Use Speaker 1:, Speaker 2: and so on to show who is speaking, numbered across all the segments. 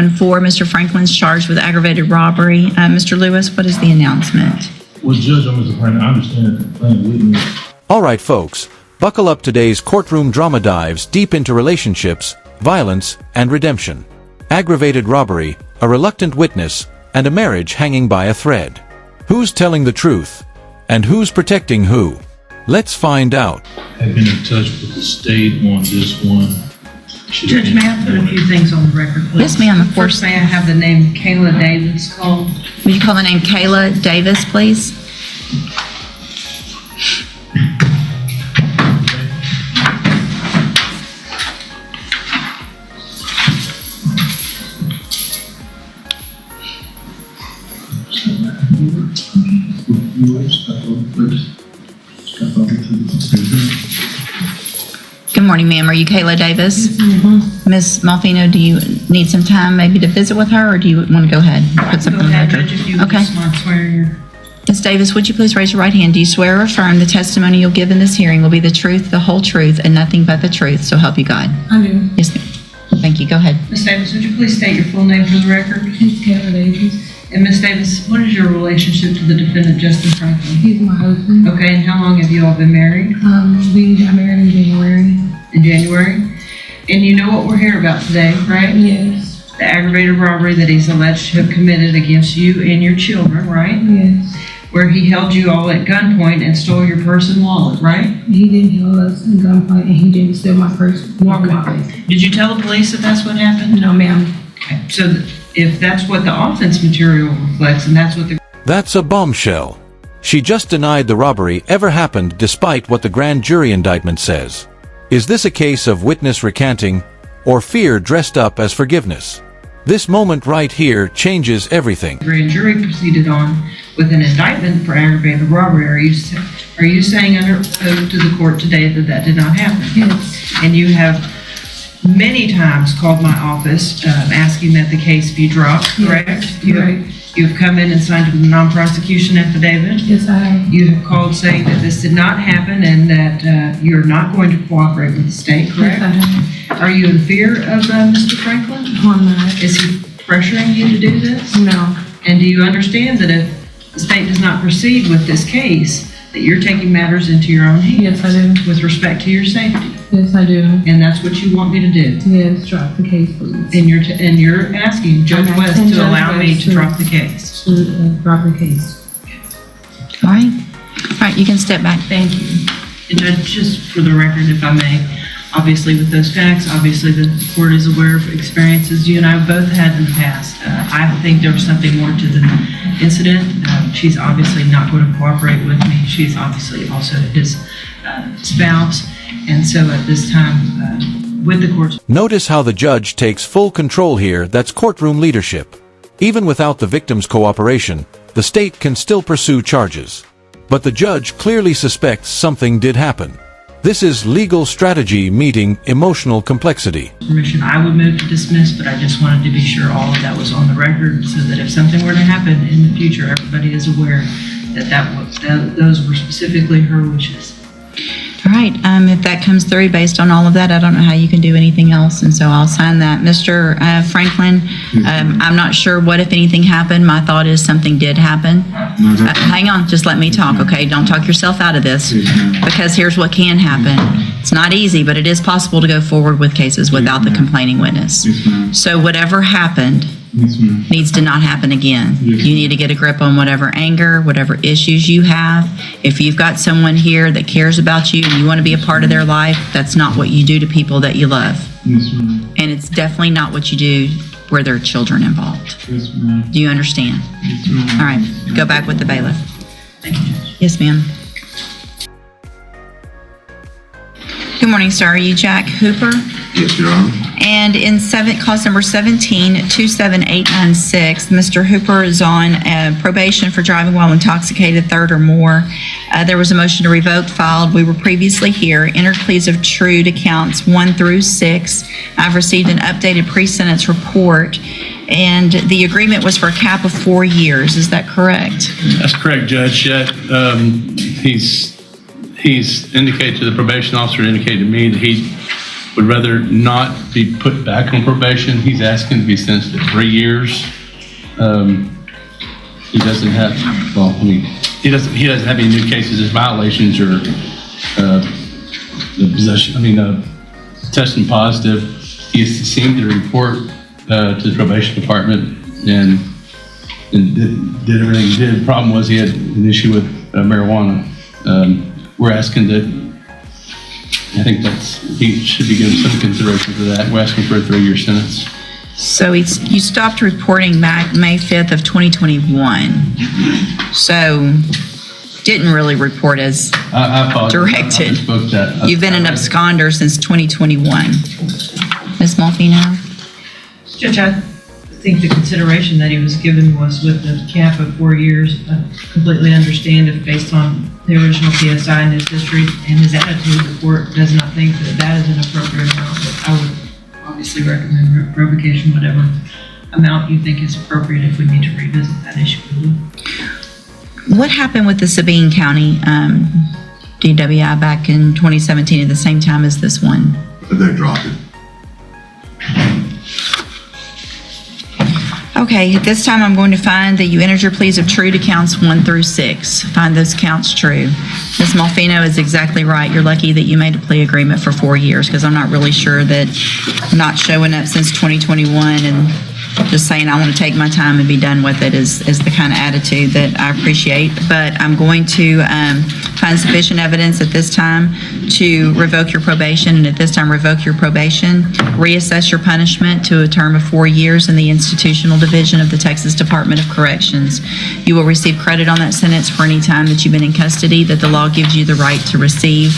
Speaker 1: 4, Mr. Franklin's charged with aggravated robbery. Mr. Lewis, what is the announcement?
Speaker 2: Well, Judge, Mr. Franklin, I understand that the complainant witness.
Speaker 3: All right, folks, buckle up. Today's courtroom drama dives deep into relationships, violence, and redemption. Aggravated robbery, a reluctant witness, and a marriage hanging by a thread. Who's telling the truth? And who's protecting who? Let's find out.
Speaker 2: I've been in touch with the state on this one.
Speaker 4: Judge, may I put a few things on the record, please?
Speaker 1: Yes, ma'am, of course.
Speaker 4: First, may I have the name Kayla Davis called?
Speaker 1: Would you call the name Kayla Davis, please? Good morning, ma'am. Are you Kayla Davis? Ms. Malfino, do you need some time maybe to visit with her, or do you want to go ahead and put something on the record?
Speaker 4: Judge, if you would
Speaker 1: Okay.
Speaker 4: just mind swearing your...
Speaker 1: Ms. Davis, would you please raise your right hand? Do you swear or affirm the testimony you'll give in this hearing will be the truth, the whole truth, and nothing but the truth, so help you God?
Speaker 5: I do.
Speaker 1: Yes, ma'am. Thank you. Go ahead.
Speaker 4: Ms. Davis, would you please state your full name for the record?
Speaker 5: He's Kevin Davis.
Speaker 4: And Ms. Davis, what is your relationship to the defendant, Justin Franklin?
Speaker 5: He's my husband.
Speaker 4: Okay, and how long have you all been married?
Speaker 5: We got married in January.
Speaker 4: In January? And you know what we're here about today, right?
Speaker 5: Yes.
Speaker 4: The aggravated robbery that he's alleged to have committed against you and your children, right?
Speaker 5: Yes.
Speaker 4: Where he held you all at gunpoint and stole your purse and wallet, right?
Speaker 5: He didn't hold us in gunpoint and he didn't steal my purse nor my wallet.
Speaker 4: Did you tell the police that that's what happened?
Speaker 5: No, ma'am.
Speaker 4: Okay, so if that's what the offense material reflects and that's what the...
Speaker 3: That's a bombshell. She just denied the robbery ever happened despite what the grand jury indictment says. Is this a case of witness recanting or fear dressed up as forgiveness? This moment right here changes everything.
Speaker 4: grand jury proceeded on with an indictment for aggravated robbery. Are you saying under oath to the court today that that did not happen?
Speaker 5: Yes.
Speaker 4: And you have many times called my office asking that the case be dropped, correct?
Speaker 5: Right.
Speaker 4: You've come in and signed a non-prosecution affidavit.
Speaker 5: Yes, I have.
Speaker 4: You have called saying that this did not happen and that you're not going to cooperate with the state, correct?
Speaker 5: Yes, I have.
Speaker 4: Are you in fear of Mr. Franklin?
Speaker 5: No, I'm not.
Speaker 4: Is he pressuring you to do this?
Speaker 5: No.
Speaker 4: And do you understand that if the state does not proceed with this case, that you're taking matters into your own hands?
Speaker 5: Yes, I do.
Speaker 4: With respect to your safety?
Speaker 5: Yes, I do.
Speaker 4: And that's what you want me to do?
Speaker 5: Yes, drop the case, please.
Speaker 4: And you're asking Judge
Speaker 5: I'm
Speaker 4: West
Speaker 5: asking
Speaker 4: to
Speaker 5: Judge
Speaker 4: allow me
Speaker 5: West
Speaker 4: to drop the case?
Speaker 5: Drop the case.
Speaker 1: All right. All right, you can step back.
Speaker 4: Thank you. And Judge, just for the record, if I may, obviously with those facts, obviously the court is aware of experiences you and I both had in the past. I think there was something more to the incident. She's obviously not going to cooperate with me. She's obviously also his spouse. And so at this time, with the court's...
Speaker 3: Notice how the judge takes full control here. That's courtroom leadership. Even without the victim's cooperation, the state can still pursue charges. But the judge clearly suspects something did happen. This is legal strategy meeting emotional complexity.
Speaker 4: Permission, I would move to dismiss, but I just wanted to be sure all of that was on the record so that if something were to happen in the future, everybody is aware that those were specifically her wishes.
Speaker 1: All right. If that comes through based on all of that, I don't know how you can do anything else, and so I'll sign that. Mr. Franklin, I'm not sure what, if anything, happened. My thought is something did happen. Hang on. Just let me talk, okay? Don't talk yourself out of this, because here's what can happen. It's not easy, but it is possible to go forward with cases without the complaining witness. So whatever happened needs to not happen again. You need to get a grip on whatever anger, whatever issues you have. If you've got someone here that cares about you and you want to be a part of their life, that's not what you do to people that you love. And it's definitely not what you do where there are children involved. Do you understand? All right, go back with the bailiff.
Speaker 4: Thank you, Judge.
Speaker 1: Yes, ma'am. Good morning, sir. Are you Jack Hooper?
Speaker 2: Yes, Your Honor.
Speaker 1: And in cause number 17-27896, Mr. Hooper is on probation for driving while intoxicated, third or more. There was a motion to revoke filed. We were previously here. Entered pleas of true to counts 1 through 6. I've received an updated pre-sentence report, and the agreement was for a cap of 4 years. Is that correct?
Speaker 6: That's correct, Judge. He's indicated to the probation officer, indicated to me that he would rather not be put back on probation. He's asking to be sentenced to 3 years. He doesn't have, well, I mean, he doesn't have any new cases as violations or the possession, testing positive. He seemed to report to the probation department and did everything he did. The problem was he had an issue with marijuana. We're asking that, I think he should be given some consideration for that. We're asking for a 3-year sentence.
Speaker 1: So you stopped reporting back May 5th of 2021. So didn't really report as
Speaker 6: I apologize.
Speaker 1: directed.
Speaker 6: I spoke that.
Speaker 1: You've been an absconder since 2021. Ms. Malfino?
Speaker 4: Judge, I think the consideration that he was given was with the cap of 4 years. I completely understand if based on the original PSI and his history and his attitude, the court does not think that that is an appropriate amount. But I would obviously recommend revocation, whatever amount you think is appropriate if we need to revisit that issue.
Speaker 1: What happened with the Sabine County DWI back in 2017 at the same time as this one?
Speaker 7: They dropped it.
Speaker 1: Okay, at this time I'm going to find that you entered your pleas of true to counts 1 through 6. Find those counts true. Ms. Malfino is exactly right. You're lucky that you made a plea agreement for 4 years, because I'm not really sure that not showing up since 2021 and just saying I want to take my time and be done with it is the kind of attitude that I appreciate. But I'm going to find sufficient evidence at this time to revoke your probation, and at this time revoke your probation, reassess your punishment to a term of 4 years in the institutional division of the Texas Department of Corrections. You will receive credit on that sentence for any time that you've been in custody that the law gives you the right to receive.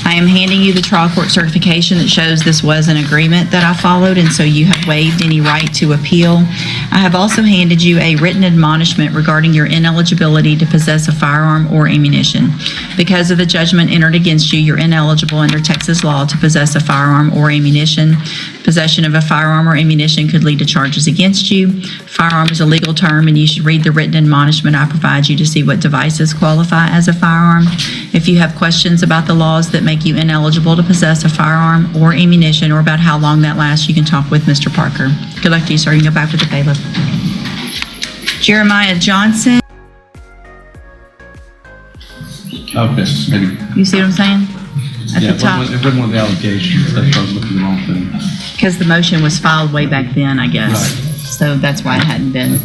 Speaker 1: I am handing you the trial court certification that shows this was an agreement that I followed, and so you have waived any right to appeal. I have also handed you a written admonishment regarding your ineligibility to possess a firearm or ammunition. Because of the judgment entered against you, you're ineligible under Texas law to possess a firearm or ammunition. Possession of a firearm or ammunition could lead to charges against you. Firearm is a legal term, and you should read the written admonishment I provide you to see what devices qualify as a firearm. If you have questions about the laws that make you ineligible to possess a firearm or ammunition, or about how long that lasts, you can talk with Mr. Parker. Good luck to you, sir. You can go back with the bailiff. Jeremiah Johnson.
Speaker 6: Okay, maybe.
Speaker 1: You see what I'm saying? At
Speaker 6: Yeah,
Speaker 1: the top.
Speaker 6: it wasn't one of the allegations. That's why I was looking at the wrong thing.
Speaker 1: Because the motion was filed way back then, I guess.
Speaker 6: Right.
Speaker 1: So that's why it hadn't been.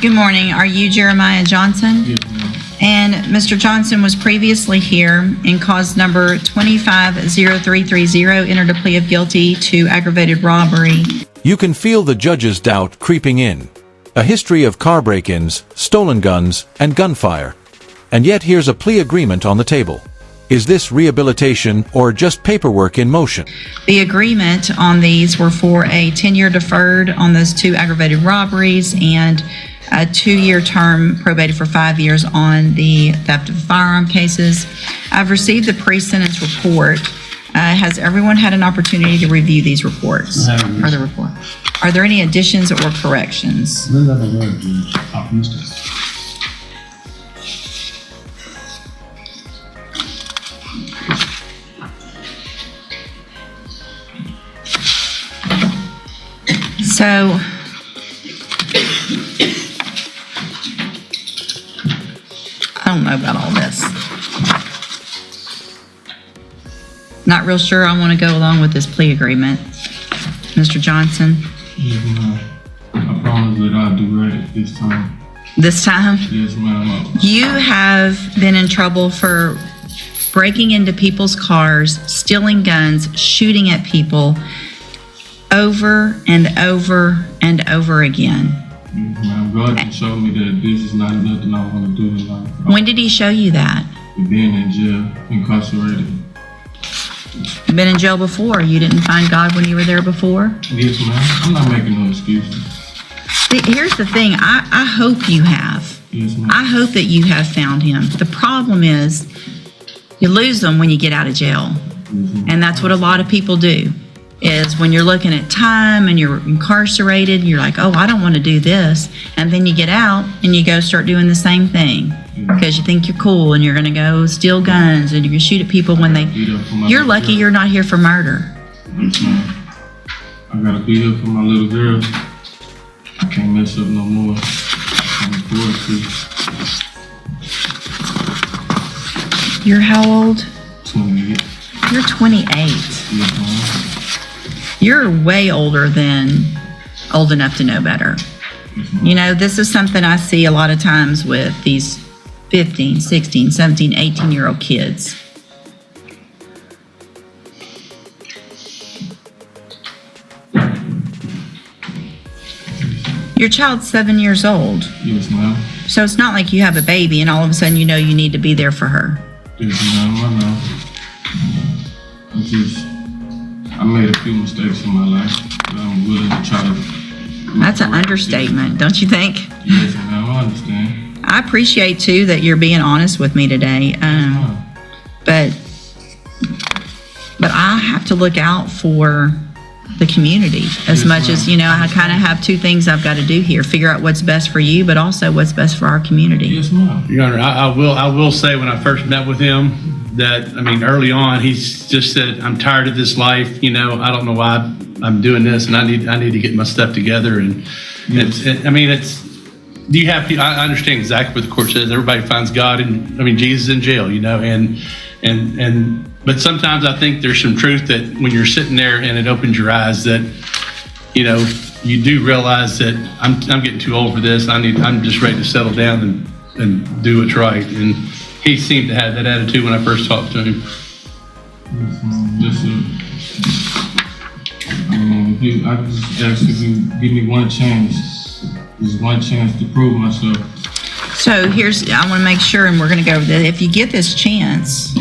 Speaker 1: Good morning. Are you Jeremiah Johnson?
Speaker 2: Yes, ma'am.
Speaker 1: And Mr. Johnson was previously here in cause number 250330, entered a plea of guilty to aggravated robbery.
Speaker 3: You can feel the judge's doubt creeping in. A history of car break-ins, stolen guns, and gunfire. And yet here's a plea agreement on the table. Is this rehabilitation or just paperwork in motion?
Speaker 1: The agreement on these were for a 10-year deferred on those 2 aggravated robberies and a 2-year term probated for 5 years on the theft of firearm cases. I've received the pre-sentence report. Has everyone had an opportunity to review these reports?
Speaker 6: I haven't.
Speaker 1: Or the report? Are there any additions or corrections? So, I don't know about all this. Not real sure I want to go along with this plea agreement. Mr. Johnson,
Speaker 2: Yes, ma'am. I promise that I'll do right this time.
Speaker 1: this time,
Speaker 2: Yes, ma'am.
Speaker 1: you have been in trouble for breaking into people's cars, stealing guns, shooting at people over and over and over again.
Speaker 2: Yes, ma'am. God can show me that this is not nothing I want to do in life.
Speaker 1: When did he show you that?
Speaker 2: Being in jail, incarcerated.
Speaker 1: You've been in jail before. You didn't find God when you were there before?
Speaker 2: Yes, ma'am. I'm not making no excuses.
Speaker 1: See, here's the thing. I hope you have.
Speaker 2: Yes, ma'am.
Speaker 1: I hope that you have found him. The problem is you lose them when you get out of jail.
Speaker 2: Yes, ma'am.
Speaker 1: And that's what a lot of people do, is when you're looking at time and you're incarcerated, you're like, oh, I don't want to do this. And then you get out and you go start doing the same thing.
Speaker 2: Yes,
Speaker 1: because you think you're cool and you're going to go steal guns and you're going to shoot at people when they.
Speaker 2: Beat up for my
Speaker 1: You're
Speaker 2: little
Speaker 1: lucky
Speaker 2: girl.
Speaker 1: you're not here for murder.
Speaker 2: Yes, ma'am. I gotta beat up for my little girl. I can't mess up no more. I can't afford to.
Speaker 1: You're how old?
Speaker 2: 28.
Speaker 1: You're 28.
Speaker 2: Yes, ma'am.
Speaker 1: You're way older than old enough to know better.
Speaker 2: Yes, ma'am.
Speaker 1: You know, this is something I see a lot of times with these 15, 16, 17, 18-year-old kids. Your child's 7 years old,
Speaker 2: Yes, ma'am.
Speaker 1: so it's not like you have a baby and all of a sudden you know you need to be there for her.
Speaker 2: Yes, ma'am. I know. I made a few mistakes in my life, but I'm willing to try to.
Speaker 1: That's an understatement, don't you think?
Speaker 2: Yes, ma'am. I understand.
Speaker 1: I appreciate, too, that you're being honest with me today. But I have to look out for the community as
Speaker 2: Yes,
Speaker 1: much
Speaker 2: ma'am.
Speaker 1: as, you know, I kind of have two things I've got to do here. Figure out what's best for you, but also what's best for our community.
Speaker 2: Yes, ma'am.
Speaker 6: Your Honor, I will say when I first met with him that, I mean, early on, he's just said, I'm tired of this life, you know, I don't know why I'm doing this and I need to get my stuff together. And do you have, I understand exactly what the court says. Everybody finds God and, I mean, Jesus in jail, you know, but sometimes I think there's some truth that when you're sitting there and it opens your eyes that, you know, you do realize that I'm getting too old for this. I'm just ready to settle down and do what's right. And he seemed to have that attitude when I first talked to him.
Speaker 2: Yes, ma'am. I just ask if you give me one chance. Just one chance to prove myself.
Speaker 1: So I want to make sure, and we're going to go over that. If you get this chance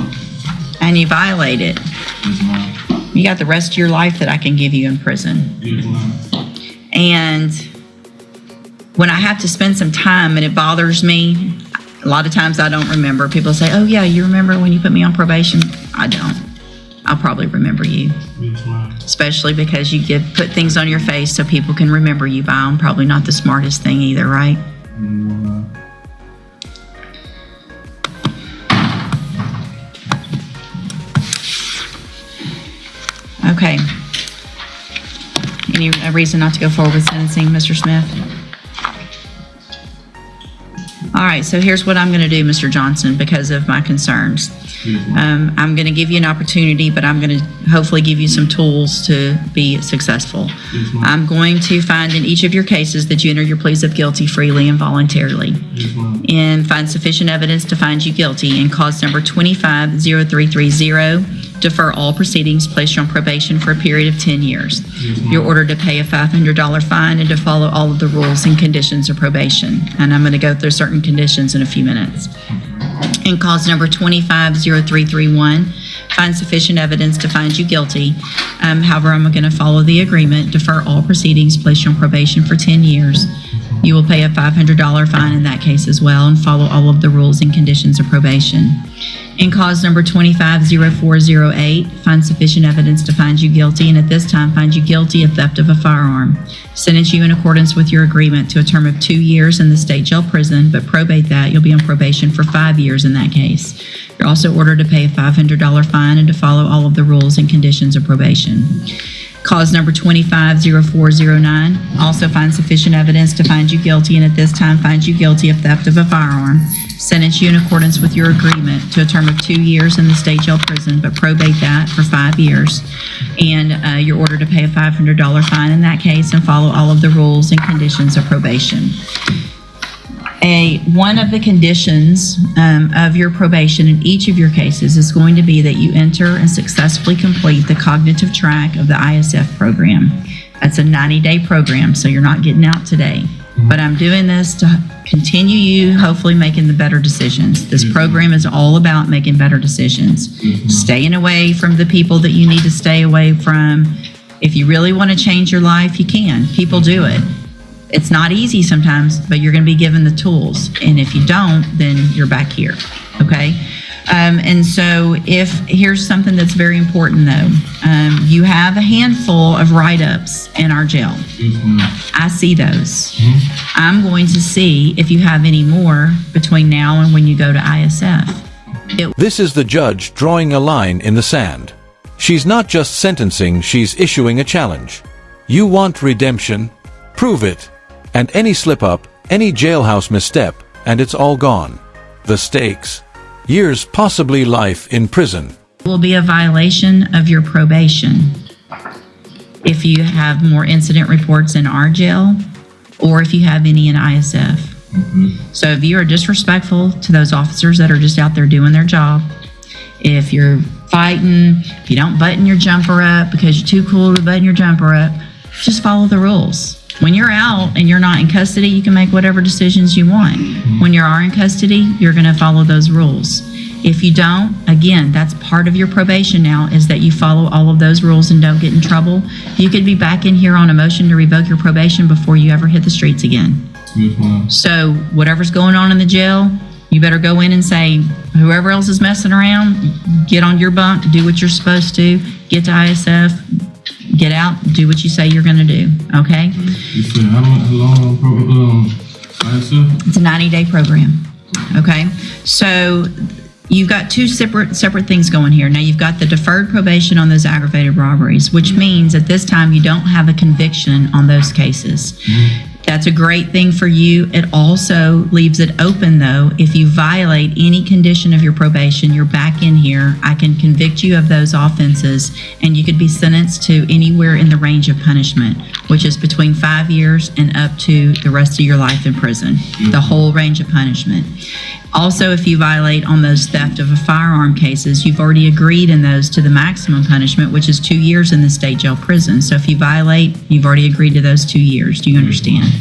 Speaker 1: and you violate it,
Speaker 2: Yes, ma'am.
Speaker 1: you got the rest of your life that I can give you in prison.
Speaker 2: Yes, ma'am.
Speaker 1: And when I have to spend some time and it bothers me, a lot of times I don't remember. People say, oh yeah, you remember when you put me on probation? I don't. I'll probably remember you,
Speaker 2: Yes, ma'am.
Speaker 1: especially because you put things on your face so people can remember you by them. Probably not the smartest thing either, right? Okay. Any reason not to go forward with sentencing, Mr. Smith? All right, so here's what I'm going to do, Mr. Johnson, because of my concerns.
Speaker 2: Yes, ma'am.
Speaker 1: I'm going to give you an opportunity, but I'm going to hopefully give you some tools to be successful.
Speaker 2: Yes, ma'am.
Speaker 1: I'm going to find in each of your cases that you enter your pleas of guilty freely and voluntarily,
Speaker 2: Yes, ma'am.
Speaker 1: and find sufficient evidence to find you guilty. In cause number 250330, defer all proceedings, place you on probation for a period of 10 years.
Speaker 2: Yes, ma'am.
Speaker 1: You're ordered to pay a $500 fine and to follow all of the rules and conditions of probation. And I'm going to go through certain conditions in a few minutes. In cause number 250331, find sufficient evidence to find you guilty. However, I'm going to follow the agreement, defer all proceedings, place you on probation for 10 years. You will pay a $500 fine in that case as well and follow all of the rules and conditions of probation. In cause number 250408, find sufficient evidence to find you guilty, and at this time find you guilty of theft of a firearm. Sentence you in accordance with your agreement to a term of 2 years in the state jail prison, but probate that, you'll be on probation for 5 years in that case. You're also ordered to pay a $500 fine and to follow all of the rules and conditions of probation. Cause number 250409, also find sufficient evidence to find you guilty, and at this time find you guilty of theft of a firearm. Sentence you in accordance with your agreement to a term of 2 years in the state jail prison, but probate that for 5 years. And you're ordered to pay a $500 fine in that case and follow all of the rules and conditions of probation. One of the conditions of your probation in each of your cases is going to be that you enter and successfully complete the cognitive track of the ISF program. That's a 90-day program, so you're not getting out today. But I'm doing this to continue you hopefully making the better decisions. This program is all about making better decisions. Staying away from the people that you need to stay away from. If you really want to change your life, you can. People do it. It's not easy sometimes, but you're going to be given the tools. And if you don't, then you're back here, okay? And so here's something that's very important though. You have a handful of write-ups in our jail.
Speaker 2: Yes, ma'am.
Speaker 1: I see those. I'm going to see if you have any more between now and when you go to ISF.
Speaker 3: This is the judge drawing a line in the sand. She's not just sentencing, she's issuing a challenge. You want redemption? Prove it. And any slip-up, any jailhouse misstep, and it's all gone. The stakes? Years, possibly life in prison.
Speaker 1: Will be a violation of your probation if you have more incident reports in our jail or if you have any in ISF. So if you are disrespectful to those officers that are just out there doing their job, if you're fighting, if you don't button your jumper up because you're too cool to button your jumper up, just follow the rules. When you're out and you're not in custody, you can make whatever decisions you want. When you are in custody, you're going to follow those rules. If you don't, again, that's part of your probation now, is that you follow all of those rules and don't get in trouble. You could be back in here on a motion to revoke your probation before you ever hit the streets again.
Speaker 2: Yes, ma'am.
Speaker 1: So whatever's going on in the jail, you better go in and say, whoever else is messing around, get on your bunk, do what you're supposed to, get to ISF, get out, do what you say you're going to do, okay?
Speaker 2: You said how long ISF?
Speaker 1: It's a 90-day program, okay? So you've got two separate things going here. Now, you've got the deferred probation on those aggravated robberies, which means at this time you don't have a conviction on those cases. That's a great thing for you. It also leaves it open, though. If you violate any condition of your probation, you're back in here. I can convict you of those offenses, and you could be sentenced to anywhere in the range of punishment, which is between 5 years and up to the rest of your life in prison, the whole range of punishment. Also, if you violate on those theft of a firearm cases, you've already agreed in those to the maximum punishment, which is 2 years in the state jail prison. So if you violate, you've already agreed to those 2 years. Do you understand?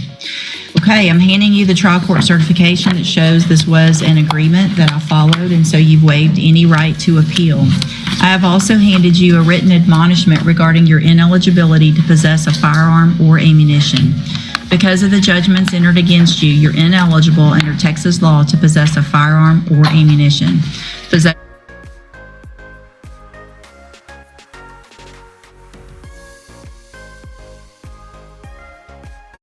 Speaker 1: Okay, I'm handing you the trial court certification that shows this was an agreement that I followed, and so you've waived any right to appeal. I have also handed you a written admonishment regarding your ineligibility to possess a firearm or ammunition. Because of the judgments entered against you, you're ineligible under Texas law to possess a firearm or ammunition. Possess